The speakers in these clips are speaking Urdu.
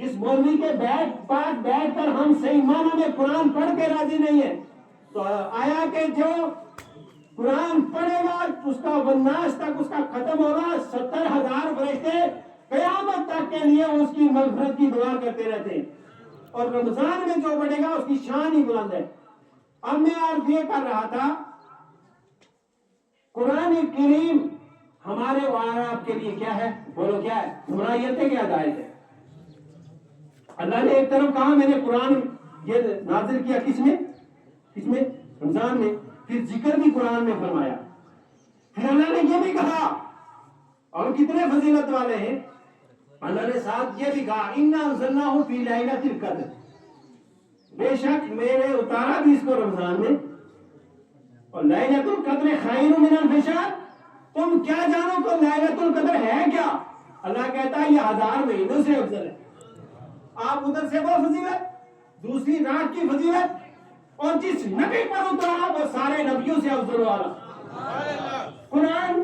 جس مولوی کے پاس بیٹھ کر ہم صحیح معنوں میں قرآن پڑھ کے راضی نہیں ہے، تو آیا کہ جو قرآن پڑھے گا اس کا والناس تک اس کا ختم ہوگا، 70,000 فرشتے قیامت تک کے لیے اس کی مغفرت کی دعا کرتے رہتے ہیں، اور رمضان میں جو پڑھے گا اس کی شان ہی بلند ہے۔ اب میں عرض یہ کر رہا تھا، قرآن کریم ہمارے اور آپ کے لیے کیا ہے؟ بولو کیا ہے؟ گمراہیت ہے کیا ہدایت ہے؟ اللہ نے ایک طرف کہا میں نے قرآن یہ نازل کیا کس میں؟ رمضان میں، پھر ذکر بھی قرآن میں فرمایا، پھر اللہ نے یہ بھی کہا، اور کتنے فضیلت والے ہیں، اللہ نے ساتھ یہ بھی کہا اِنَّا أَنزَلْنَاهُ فِي لَيْلَةِ الْقَدْرِ، بے شک میں نے اتارا بھی اس کو رمضان میں، اور لیلۃ القدر خیر من الف شہر، تم کیا جانو تو لیلۃ القدر ہے کیا؟ اللہ کہتا ہے یہ 1000 مہینوں سے افضل ہے۔ آپ ادھر سے وہ فضیلت، دوسری رات کی فضیلت، اور جس نبی پر اترا وہ سارے نبیوں سے افضل والا۔ قرآن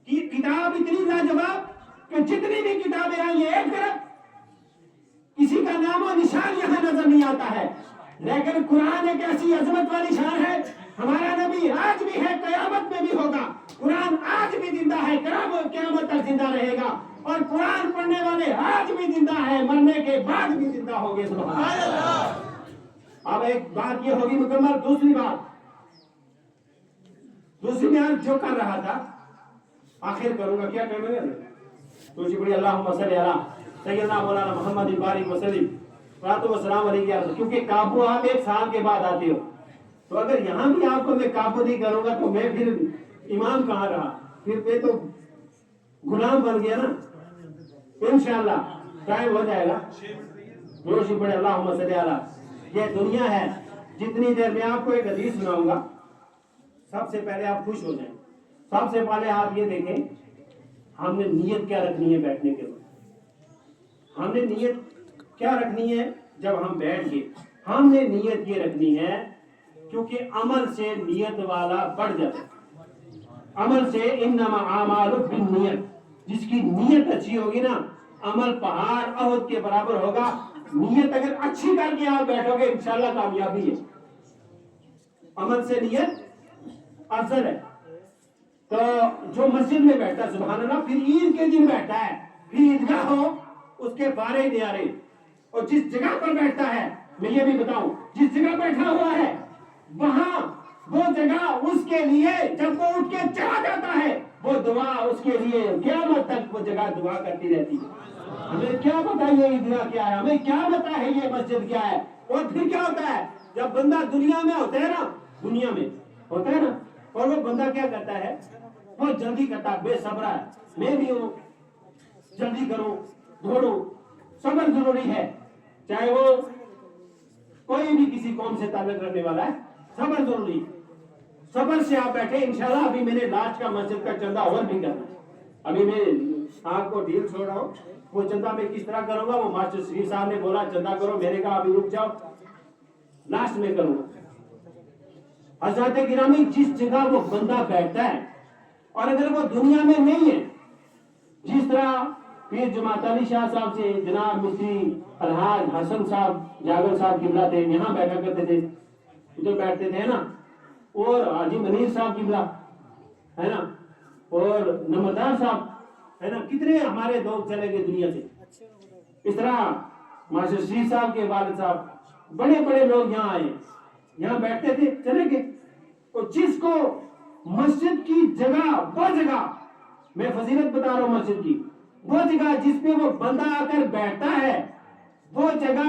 کی کتاب اتنی لاجواب کہ جتنی بھی کتابیں آئی ہیں ایک طرف، کسی کا نام و نشان یہاں نظر نہیں آتا ہے، لیکن قرآن ایک ایسی عظمت والی شان ہے، ہمارا نبی آج بھی ہے، قیامت میں بھی ہوگا، قرآن آج بھی زندہ ہے، قیامت تک زندہ رہے گا، اور قرآن پڑھنے والے آج بھی زندہ ہے، مرنے کے بعد بھی زندہ ہوگے۔ سبحان اللہ۔ اب ایک بات یہ ہوگی مکمل، دوسری میں جو کر رہا تھا آخر کروں گا، کیا کروں گا تو جی بڑی اللہم صلی علی سیدنا مولانا محمد بارک وسلم صلوات و سلام علیہ، کیونکہ کابو آپ 1 سال کے بعد آتے ہو، تو اگر یہاں بھی آپ کو میں کابو نہیں کروں گا تو میں پھر امام کہاں رہا، پھر میں تو غلام بن گیا نا۔ انشاءاللہ ٹائم ہو جائے گا، جوشی پڑے اللہم صلی علی۔ یہ دنیا ہے، جتنی دیر میں آپ کو ایک حدیث سناؤں گا، سب سے پہلے آپ خوش ہو جائیں۔ سب سے پہلے آپ یہ دیکھیں ہم نے نیت کیا رکھنی ہے بیٹھنے کے وقت، ہم نے نیت کیا رکھنی ہے جب ہم بیٹھ گئے، ہم نے نیت یہ رکھنی ہے، کیونکہ عمل سے نیت والا بڑھ جاتا ہے، عمل سے انما اعمال بالنیت، جس کی نیت اچھی ہوگی نا عمل پہاڑ احد کے برابر ہوگا۔ نیت اگر اچھی کر کے آپ بیٹھو گے انشاءاللہ کامیابی ہے، عمل سے نیت افضل ہے۔ تو جو مسجد میں بیٹھتا ہے سبحان اللہ، پھر عید کے دن بیٹھتا ہے، پھر عیدگاہ ہو اس کے بارے نیارے، اور جس جگہ پر بیٹھتا ہے میں یہ بھی بتاؤں، جس جگہ بیٹھا ہوا ہے وہاں وہ جگہ اس کے لیے جب وہ اٹھ کے چلا جاتا ہے وہ دعا اس کے لیے قیامت تک وہ جگہ دعا کرتی رہتی ہے۔ ہمیں کیا پتا یہ عیدگاہ کیا ہے، ہمیں کیا پتا ہے یہ مسجد کیا ہے۔ اور پھر کیا ہوتا ہے جب بندہ دنیا میں ہوتا ہے نا، دنیا میں ہوتا ہے نا، اور وہ بندہ کیا کرتا ہے، وہ جلدی کرتا، بے صبر ہے، میں بھی ہوں، جلدی کروں دوڑوں۔ صبر ضروری ہے، چاہے وہ کوئی بھی کسی قوم سے تعلق رکھنے والا ہے، صبر ضروری ہے۔ صبر سے آپ بیٹھے انشاءاللہ۔ ابھی میں نے لاش کا مسجد کا چندہ اور بھی کرنا ہے، ابھی میں آپ کو ڈیل چھوڑ رہا ہوں، وہ چندہ میں کس طرح کروں گا، وہ ماسٹر شریف صاحب نے بولا چندہ کرو، میں نے کہا ابھی رک جاؤ، لاسٹ میں کروں گا۔ حضرات گرامی، جس جگہ وہ بندہ بیٹھتا ہے اور اگر وہ دنیا میں نہیں ہے، جس طرح پیر جماعت علی شاہ صاحب سے جناب مفتی الحاج حسن صاحب جاگر صاحب قبلہ تھے، یہاں بیٹھا کرتے تھے، ادھر بیٹھتے تھے نا، اور حاجی منیر صاحب قبلہ ہے نا، اور نمبردار صاحب ہے نا، کتنے ہمارے دوست چلے گئے دنیا سے۔ اس طرح ماسٹر شریف صاحب کے والد صاحب، بڑے بڑے لوگ یہاں آئے، یہاں بیٹھتے تھے، چلے گئے۔ اور جس کو مسجد کی جگہ، وہ جگہ میں فضیلت بتا رہا ہوں، مسجد کی وہ جگہ جس پہ وہ بندہ آ کر بیٹھتا ہے، وہ جگہ